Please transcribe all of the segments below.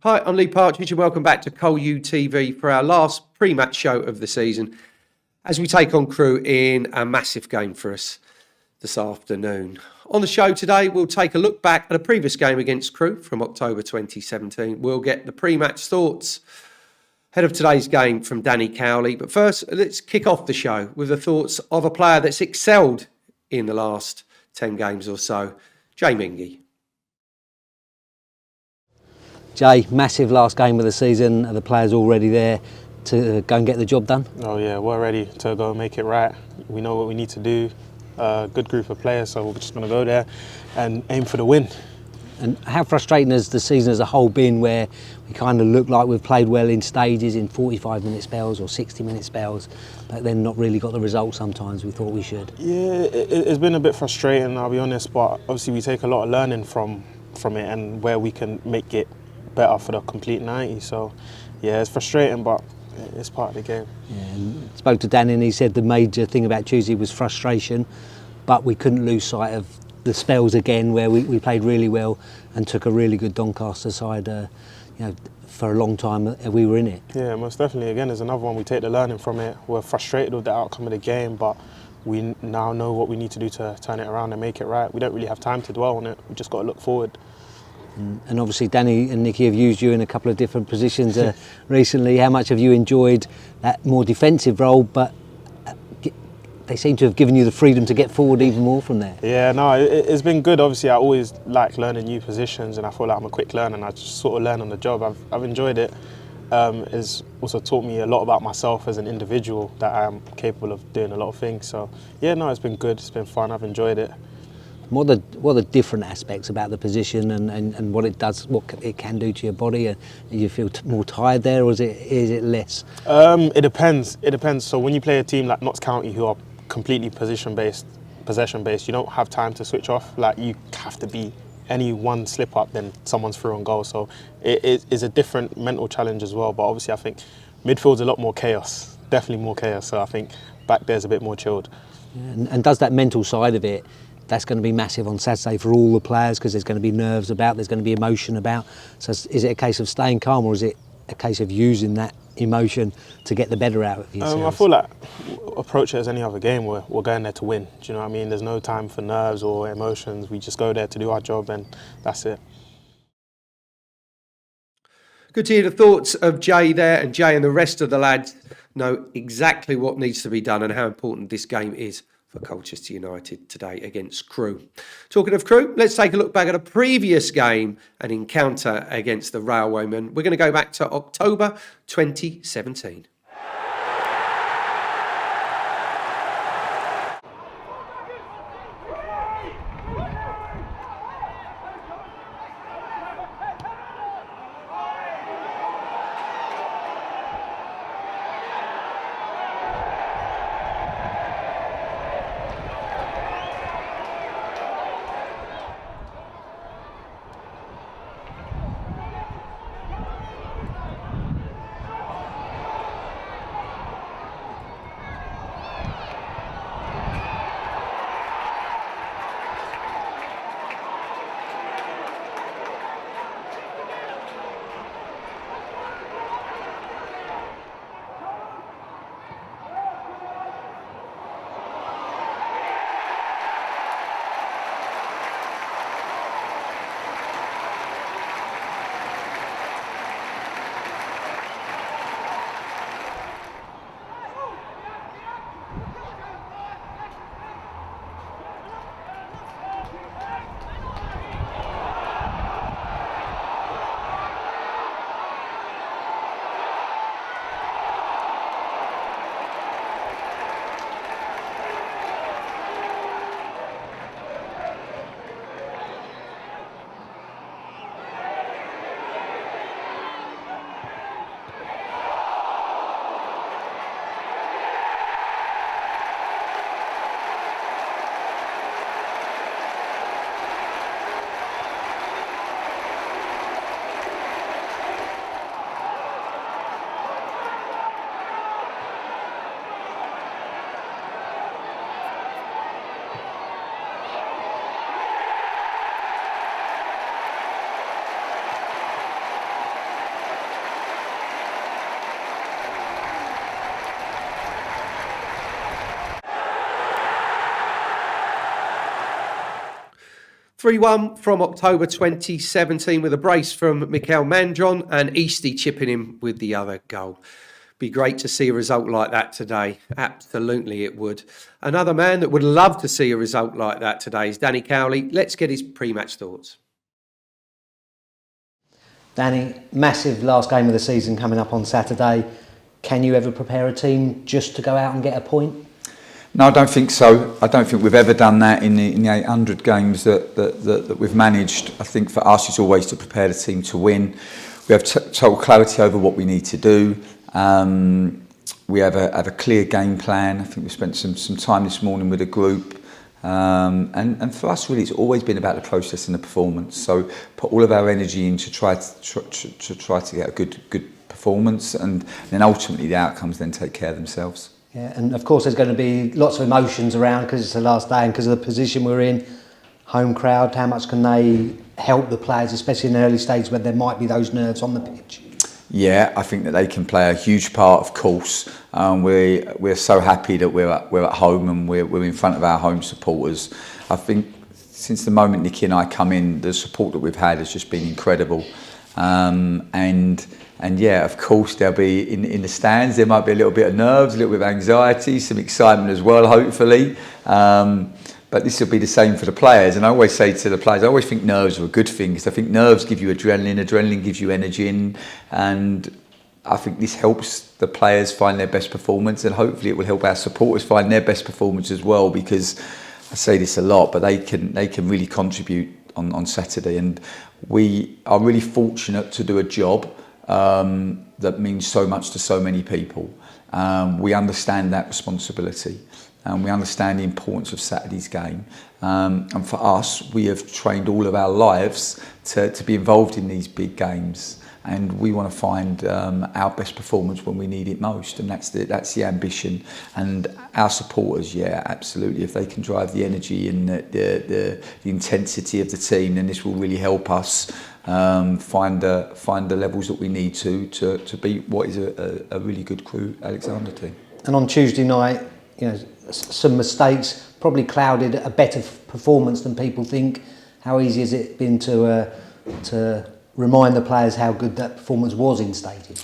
Hi, I'm Lee Partridge and welcome back to Col U TV for our last pre-match show of the season as we take on Crewe in a massive game for us this afternoon. On the show today, we'll take a look back at a previous game against Crewe from October 2017. We'll get the pre-match thoughts ahead of today's game from Danny Cowley. But first, let's kick off the show with the thoughts of a player that's excelled in the last 10 games or so, Jay Mingy. Jay, massive last game of the season. Are the players already there to go and get the job done? Oh yeah, we're ready to go make it right. We know what we need to do. Good group of players, so we're just going to go there and aim for the win. And how frustrating has the season as a whole been, where we kind of look like we've played well in stages, in 45-minute spells or 60-minute spells, but then not really got the results sometimes we thought we should? Yeah, it's been a bit frustrating, I'll be honest, but obviously we take a lot of learning from it and where we can make it better for the complete 90. So yeah, it's frustrating, but it's part of the game. Yeah, and spoke to Danny and he said the major thing about Tuesday was frustration, but we couldn't lose sight of the spells again where we played really well and took a really good Doncaster side. For a long time we were in it. Yeah, most definitely. Again, there's another one. We take the learning from it. We're frustrated with the outcome of the game, but we now know what we need to do to turn it around and make it right. We don't really have time to dwell on it. We just got to look forward. And obviously Danny and Nicky have used you in a couple of different positions recently. How much have you enjoyed that more defensive role, but they seem to have given you the freedom to get forward even more from there? Yeah, no, it's been good. Obviously I always like learning new positions and I feel like I'm a quick learner and I just sort of learn on the job. I've enjoyed it. It's also taught me a lot about myself as an individual, that I am capable of doing a lot of things. So yeah, no, it's been good, it's been fun, I've enjoyed it. What are the different aspects about the position and what it does, what it can do to your body? Do you feel more tired there, or is it less? It depends. So when you play a team like Notts County, who are completely possession-based, you don't have time to switch off. Like, you have to be, any one slip up, then someone's through on goal. So it is a different mental challenge as well. But obviously I think midfield's a lot more chaos, definitely more chaos. So I think back there's a bit more chilled. Yeah, and does that mental side of it, that's going to be massive on Saturday for all the players, because there's going to be nerves about, there's going to be emotion about. So is it a case of staying calm, or is it a case of using that emotion to get the better out of yourselves? I feel like approach it as any other game. We're going there to win. Do you know what I mean? There's no time for nerves or emotions. We just go there to do our job and that's it. Good to hear the thoughts of Jay there, and Jay and the rest of the lads know exactly what needs to be done and how important this game is for Colchester United today against Crewe. Talking of Crewe, let's take a look back at a previous game, an encounter against the Railwaymen. We're going to go back to October 2017. 3-1 from October 2017 with a brace from Mikel Mandron and Eastie chipping in with the other goal. Be great to see a result like that today. Absolutely it would. Another man that would love to see a result like that today is Danny Cowley. Let's get his pre-match thoughts. Danny, massive last game of the season coming up on Saturday. Can you ever prepare a team just to go out and get a point? No, I don't think so. I don't think we've ever done that in the 800 games that we've managed. I think for us it's always to prepare the team to win. We have total clarity over what we need to do. We have a clear game plan. I think we spent some time this morning with a group. And for us really it's always been about the process and the performance. So put all of our energy in to try to get a good performance, and then ultimately the outcomes then take care of themselves. Yeah, and of course there's going to be lots of emotions around because it's the last day and because of the position we're in. Home crowd, how much can they help the players, especially in the early stages where there might be those nerves on the pitch? Yeah, I think that they can play a huge part, of course. We're so happy that we're at home and we're in front of our home supporters. I think since the moment Nicky and I come in, the support that we've had has just been incredible. And yeah, of course, there'll be in the stands, there might be a little bit of nerves, a little bit of anxiety, some excitement as well, hopefully. But this will be the same for the players. And I always say to the players, I always think nerves are a good thing, because I think nerves give you adrenaline gives you energy, and I think this helps the players find their best performance, and hopefully it will help our supporters find their best performance as well, because I say this a lot, but they can really contribute on Saturday. And we are really fortunate to do a job that means so much to so many people. We understand that responsibility, and we understand the importance of Saturday's game. And for us, we have trained all of our lives to be involved in these big games, and we want to find our best performance when we need it most, and that's the ambition. And our supporters, yeah, absolutely, if they can drive the energy and the intensity of the team, then this will really help us find the levels that we need to beat what is a really good Crewe Alexander team. And on Tuesday night, you know, some mistakes probably clouded a better performance than people think. How easy has it been to remind the players how good that performance was in stadium?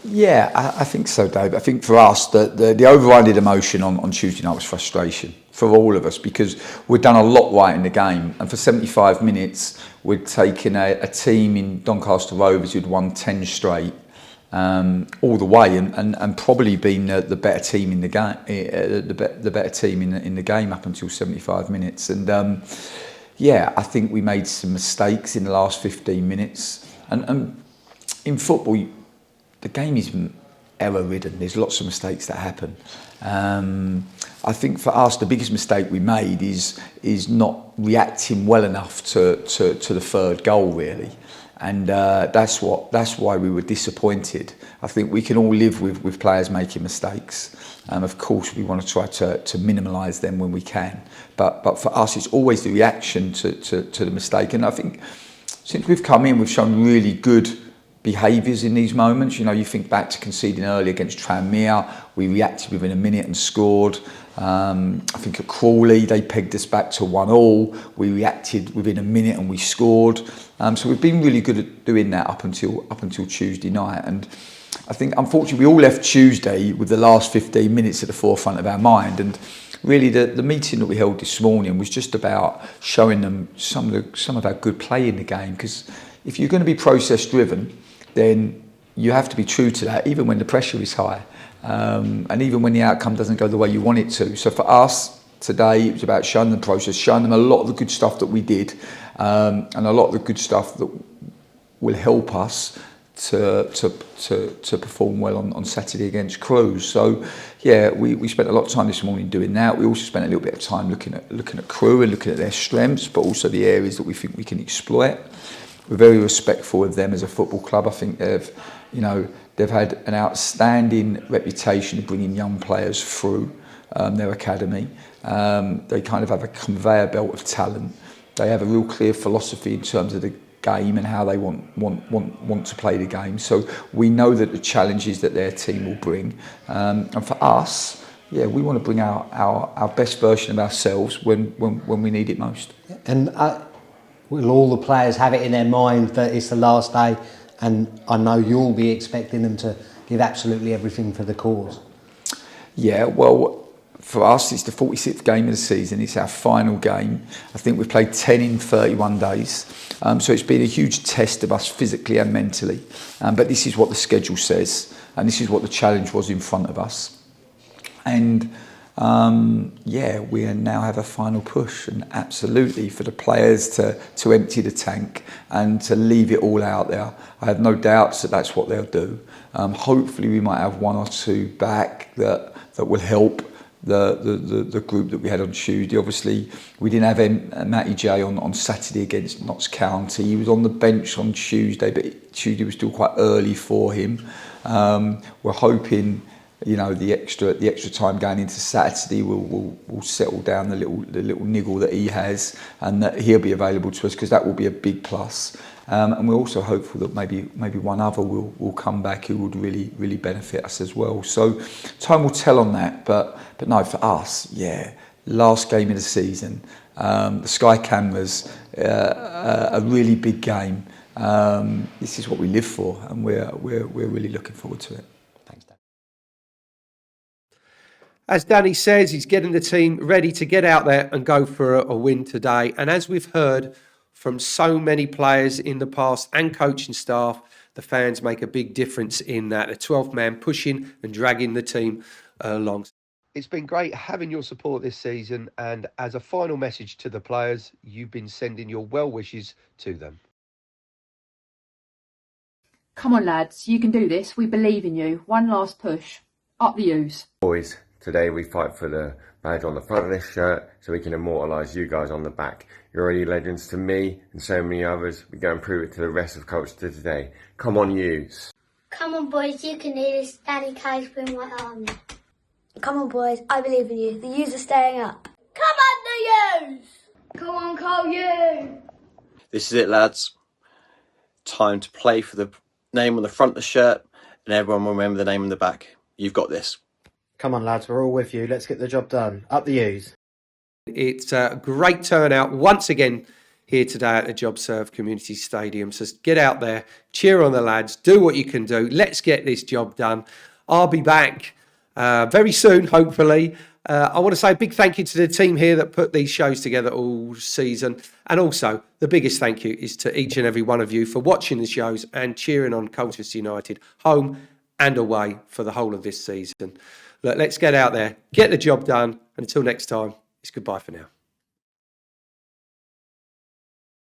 Yeah, I think so, Dave. I think for us, the overriding emotion on Tuesday night was frustration for all of us, because we'd done a lot right in the game, and for 75 minutes we'd taken a team in Doncaster Rovers who'd won 10 straight all the way, and probably been the better team in the game, the better team in the game up until 75 minutes. And yeah, I think we made some mistakes in the last 15 minutes, and in football, the game is error-ridden. There's lots of mistakes that happen. I think for us, the biggest mistake we made is not reacting well enough to the third goal, really. And that's why we were disappointed. I think we can all live with players making mistakes. Of course, we want to try to minimise them when we can. But for us, it's always the reaction to the mistake. And I think since we've come in, we've shown really good behaviours in these moments. You know, you think back to conceding early against Tranmere, we reacted within a minute and scored. I think at Crewe, they pegged us back to 1-1. We reacted within a minute and we scored. So we've been really good at doing that up until Tuesday night. And I think, unfortunately, we all left Tuesday with the last 15 minutes at the forefront of our mind. And really, the meeting that we held this morning was just about showing them some of our good play in the game. Because if you're going to be process-driven, then you have to be true to that, even when the pressure is high. And even when the outcome doesn't go the way you want it to. So for us today, it was about showing them the process, showing them a lot of the good stuff that we did, and a lot of the good stuff that will help us to perform well on Saturday against Crewe. So yeah, we spent a lot of time this morning doing that. We also spent a little bit of time looking at Crewe and looking at their strengths, but also the areas that we think we can exploit. We're very respectful of them as a football club. I think they've had an outstanding reputation of bringing young players through their academy. They kind of have a conveyor belt of talent. They have a real clear philosophy in terms of the game and how they want to play the game. So we know that the challenges that their team will bring. And for us, yeah, we want to bring our best version of ourselves when we need it most. And Will all the players have it in their mind that it's the last day? And I know you'll be expecting them to give absolutely everything for the cause. Yeah, well, for us, it's the 46th game of the season. It's our final game. I think we've played 10 in 31 days. So it's been a huge test of us physically and mentally. But this is what the schedule says. And this is what the challenge was in front of us. And we now have a final push, and absolutely for the players to empty the tank and to leave it all out there. I have no doubts that that's what they'll do. Hopefully we might have one or two back that will help the group that we had on Tuesday. Obviously we didn't have Matty J on Saturday against Notts County. He was on the bench on Tuesday, but Tuesday was still quite early for him. We're hoping, you know, the extra time going into Saturday will settle down the little niggle that he has, and that he'll be available to us, because that will be a big plus. And we're also hopeful that maybe one other will come back who would really benefit us as well. So time will tell on that, but no, for us, last game of the season, the Sky Cameras, a really big game. This is what we live for, and we're really looking forward to it. Thanks, Dan. As Danny says, he's getting the team ready to get out there and go for a win today. And as we've heard from so many players in the past and coaching staff, the fans make a big difference in that. The 12th man pushing and dragging the team along. It's been great having your support this season. And as a final message to the players, you've been sending your well wishes to them. Come on, lads, you can do this. We believe in you. One last push. Up the U's. Boys, today we fight for the badge on the front of this shirt so we can immortalise you guys on the back. You're already legends to me and so many others. We go and prove it to the rest of Colchester today. Come on, U's. Come on, boys, you can do this. Danny K's been my army. Come on, boys, I believe in you. The U's are staying up. Come on, the U's! Come on, Col U! This is it, lads. Time to play for the name on the front of the shirt, and everyone will remember the name on the back. You've got this. Come on, lads, we're all with you. Let's get the job done. Up the U's. It's a great turnout once again here today at the JobServe Community Stadium. So get out there, cheer on the lads, do what you can do. Let's get this job done. I'll be back very soon, hopefully. I want to say a big thank you to the team here that put these shows together all season. And also, the biggest thank you is to each and every one of you for watching the shows and cheering on Colchester United, home and away, for the whole of this season. Look, let's get out there, get the job done. And until next time, it's goodbye for now.